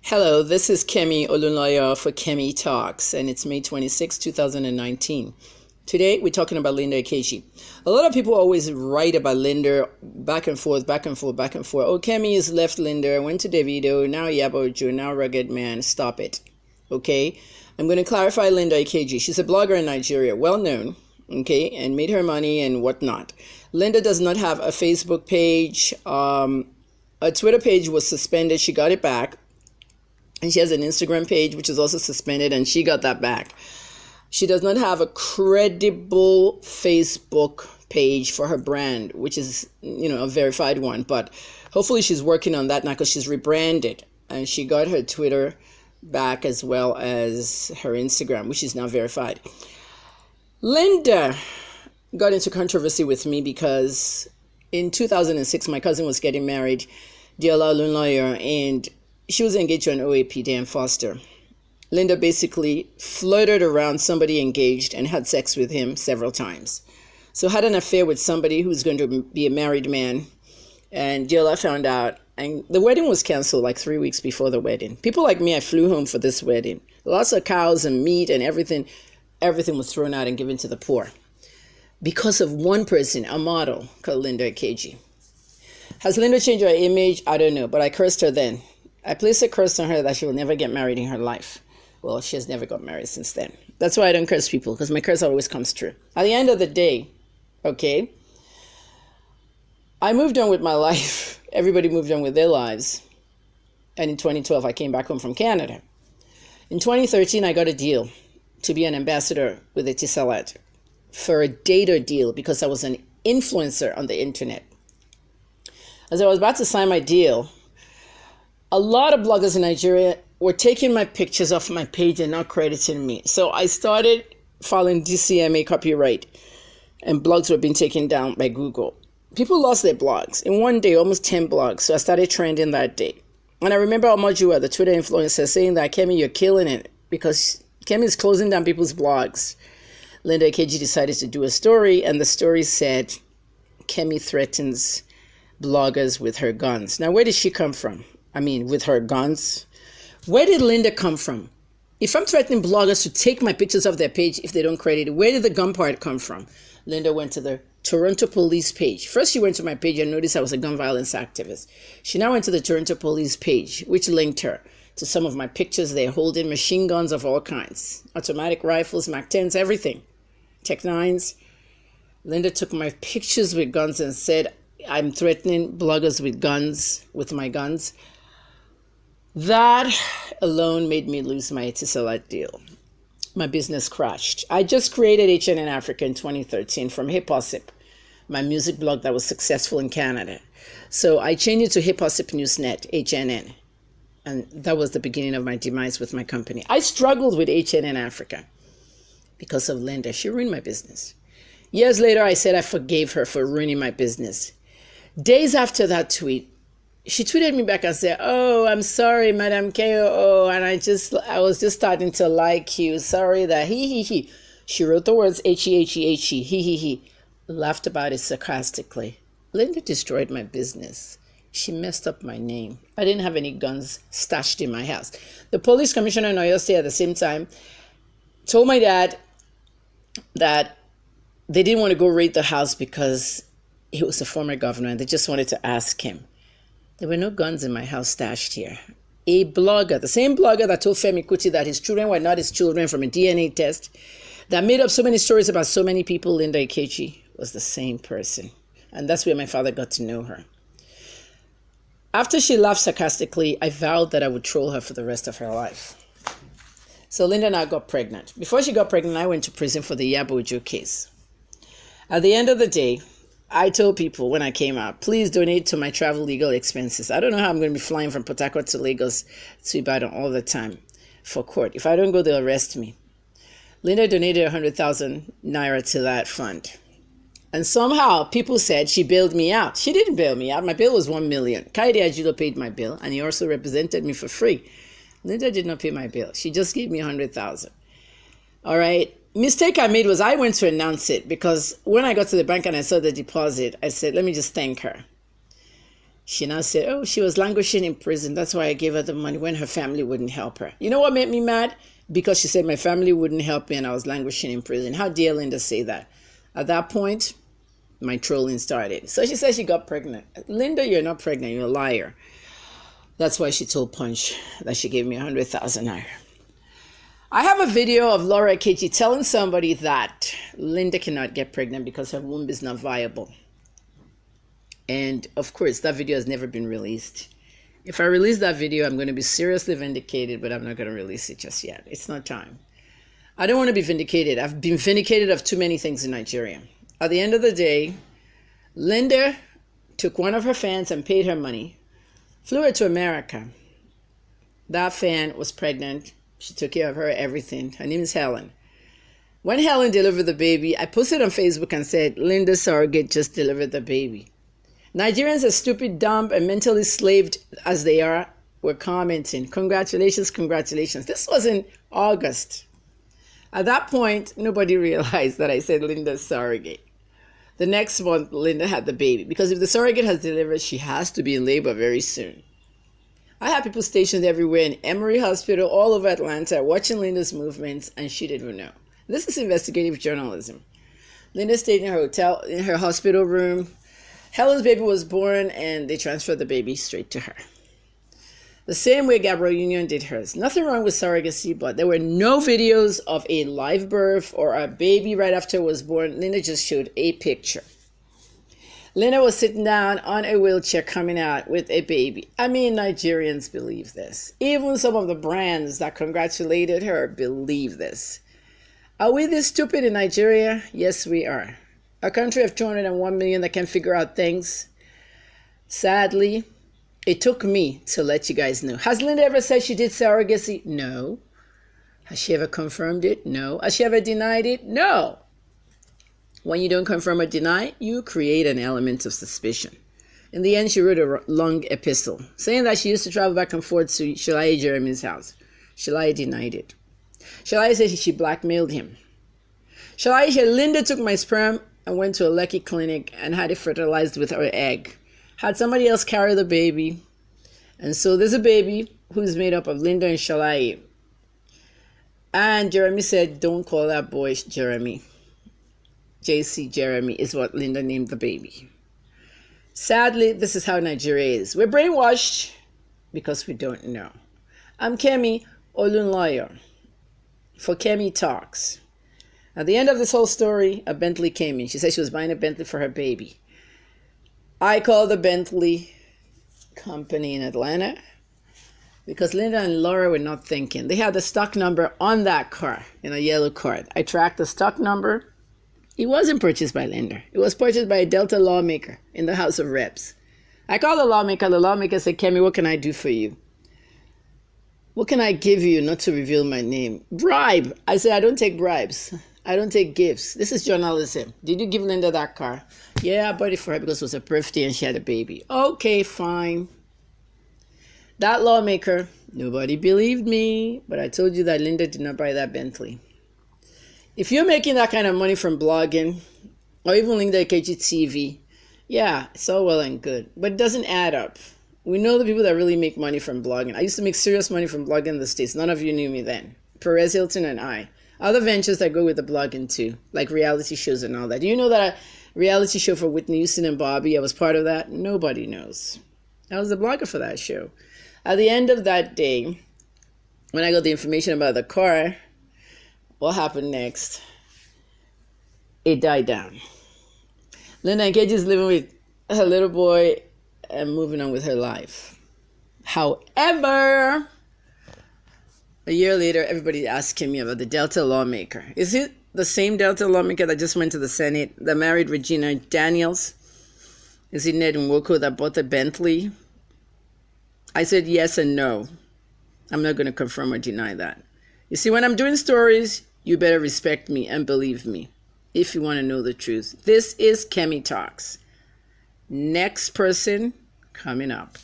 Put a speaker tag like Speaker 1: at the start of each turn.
Speaker 1: Hello, this is Kemi Olunloyo for Kemi Talks, and it's May 26, 2019. Today, we're talking about Linda Ikeji. A lot of people always write about Linda back and forth, back and forth, back and forth. Oh, Kemi has left Linda, went to Davido, now Yabojo, now Rugged Man. Stop it. Okay? I'm going to clarify Linda Ikeji. She's a blogger in Nigeria, well known, okay, and made her money and whatnot. Linda does not have a Facebook page. A Twitter page was suspended. She got it back. And she has an Instagram page, which is also suspended, and she got that back. She does not have a credible Facebook page for her brand, which is, a verified one. But hopefully she's working on that now because she's rebranded. And she got her Twitter back as well as her Instagram, which is now verified. Linda got into controversy with me because in 2006, my cousin was getting married, Diola Olunloyo, and she was engaged to an OAP, Dan Foster. Linda basically flirted around somebody engaged and had sex with him several times. So had an affair with somebody who was going to be a married man. And Diola found out. And the wedding was canceled like 3 weeks before the wedding. People like me, I flew home for this wedding. Lots of cows and meat and everything. Everything was thrown out and given to the poor. Because of one person, a model called Linda Ikeji. Has Linda changed her image? I don't know. But I cursed her then. I placed a curse on her that she will never get married in her life. Well, she has never got married since then. That's why I don't curse people, because my curse always comes true. At the end of the day, okay, I moved on with my life. Everybody moved on with their lives. And in 2012, I came back home from Canada. In 2013, I got a deal to be an ambassador with Etisalat for a data deal because I was an influencer on the internet. As I was about to sign my deal, a lot of bloggers in Nigeria were taking my pictures off my page and not crediting me. So I started filing DCMA copyright, and blogs were being taken down by Google. People lost their blogs. In one day, almost 10 blogs. So I started trending that day. And I remember Omojua, the Twitter influencer, saying that, Kemi, you're killing it because Kemi is closing down people's blogs. Linda Ikeji decided to do a story, and the story said, Kemi threatens bloggers with her guns. Now, where did she come from? I mean, with her guns. Where did Linda come from? If I'm threatening bloggers to take my pictures off their page if they don't credit it, where did the gun part come from? Linda went to the Toronto police page. First, she went to my page and noticed I was a gun violence activist. She now went to the Toronto police page, which linked her to some of my pictures there, holding machine guns of all kinds. Automatic rifles, MAC-10s, everything. Tech-9s. Linda took my pictures with guns and said, I'm threatening bloggers with guns, with my guns. That alone made me lose my Etisalat deal. My business crashed. I just created HNN Africa in 2013 from Hip-Hop, my music blog that was successful in Canada. So I changed it to Hip-Hop Newsnet, HNN. And that was the beginning of my demise with my company. I struggled with HNN Africa because of Linda. She ruined my business. Years later, I said I forgave her for ruining my business. Days after that tweet, she tweeted me back and said, oh, I'm sorry, Madam KOO, and I was just starting to like you. Sorry that he. She wrote the words he, laughed about it sarcastically. Linda destroyed my business. She messed up my name. I didn't have any guns stashed in my house. The police commissioner in Oyo State at the same time told my dad that they didn't want to go raid the house because he was a former governor and they just wanted to ask him. There were no guns in my house stashed here. A blogger, the same blogger that told Femi Kuti that his children were not his children from a DNA test, that made up so many stories about so many people, Linda Ikeji, was the same person. And that's where my father got to know her. After she laughed sarcastically, I vowed that I would troll her for the rest of her life. So Linda and I got pregnant. Before she got pregnant, I went to prison for the Yabojo case. At the end of the day, I told people when I came out, please donate to my travel legal expenses. I don't know how I'm going to be flying from Port Harcourt to Lagos to Ibadan all the time for court. If I don't go, they'll arrest me. Linda donated 100,000 naira to that fund. And somehow people said she bailed me out. She didn't bail me out. My bill was 1 million. Kaide Ajulo paid my bill, and he also represented me for free. Linda did not pay my bill. She just gave me 100,000. All right. Mistake I made was I went to announce it because when I got to the bank and I saw the deposit, I said, let me just thank her. She now said, oh, she was languishing in prison. That's why I gave her the money when her family wouldn't help her. You know what made me mad? Because she said my family wouldn't help me and I was languishing in prison. How dare Linda say that? At that point, my trolling started. So she said she got pregnant. Linda, you're not pregnant. You're a liar. That's why she told Punch that she gave me 100,000 naira. I have a video of Laura Ikeji telling somebody that Linda cannot get pregnant because her womb is not viable. And of course, that video has never been released. If I release that video, I'm going to be seriously vindicated, but I'm not going to release it just yet. It's not time. I don't want to be vindicated. I've been vindicated of too many things in Nigeria. At the end of the day, Linda took one of her fans and paid her money, flew her to America. That fan was pregnant. She took care of her, everything. Her name is Helen. When Helen delivered the baby, I posted on Facebook and said, Linda's surrogate just delivered the baby. Nigerians, as stupid, dumb, and mentally slaved as they are, were commenting, congratulations, congratulations. This was in August. At that point, nobody realized that I said Linda's surrogate. The next month, Linda had the baby. Because if the surrogate has delivered, she has to be in labor very soon. I had people stationed everywhere in Emory Hospital, all over Atlanta, watching Linda's movements, and she didn't know. This is investigative journalism. Linda stayed in her hotel, in her hospital room. Helen's baby was born, and they transferred the baby straight to her. The same way Gabrielle Union did hers. Nothing wrong with surrogacy, but there were no videos of a live birth or a baby right after it was born. Linda just showed a picture. Linda was sitting down on a wheelchair coming out with a baby. I mean, Nigerians believe this. Even some of the brands that congratulated her believe this. Are we this stupid in Nigeria? Yes, we are. A country of 201 million that can figure out things. Sadly, it took me to let you guys know. Has Linda ever said she did surrogacy? No. Has she ever confirmed it? No. Has she ever denied it? No. When you don't confirm or deny, you create an element of suspicion. In the end, she wrote a long epistle saying that she used to travel back and forth to Shalai Jeremy's house. Shalai denied it. Shalai said she blackmailed him. Shalai said Linda took my sperm and went to a Lekki clinic and had it fertilized with her egg. Had somebody else carry the baby. And so there's a baby who's made up of Linda and Shalai. And Jeremy said, don't call that boy Jeremy. JC Jeremy is what Linda named the baby. Sadly, this is how Nigeria is. We're brainwashed because we don't know. I'm Kemi Olunloyo for Kemi Talks. At the end of this whole story, a Bentley came in. She said she was buying a Bentley for her baby. I called the Bentley company in Atlanta because Linda and Laura were not thinking. They had the stock number on that car in a yellow card. I tracked the stock number. It wasn't purchased by Linda. It was purchased by a Delta lawmaker in the House of Reps. I called the lawmaker. The lawmaker said, Kemi, what can I do for you? What can I give you not to reveal my name? Bribe. I said, I don't take bribes. I don't take gifts. This is journalism. Did you give Linda that car? Yeah, I bought it for her because it was her birthday and she had a baby. Okay, fine. That lawmaker, nobody believed me, but I told you that Linda did not buy that Bentley. If you're making that kind of money from blogging or even Linda Ikeji TV, yeah, it's all well and good, but it doesn't add up. We know the people that really make money from blogging. I used to make serious money from blogging in the States. None of you knew me then. Perez Hilton and I. Other ventures that go with the blogging too, like reality shows and all that. Do you know that a reality show for Whitney Houston and Bobby, I was part of that? Nobody knows. I was the blogger for that show. At the end of that day, when I got the information about the car, what happened next? It died down. Linda Ikeji is living with her little boy and moving on with her life. However, a year later, everybody asking me about the Delta lawmaker. Is it the same Delta lawmaker that just went to the Senate, that married Regina Daniels? Is it Ned Nwoko that bought the Bentley? I said yes and no. I'm not going to confirm or deny that. You see, when I'm doing stories, you better respect me and believe me if you want to know the truth. This is Kemi Talks. Next person coming up.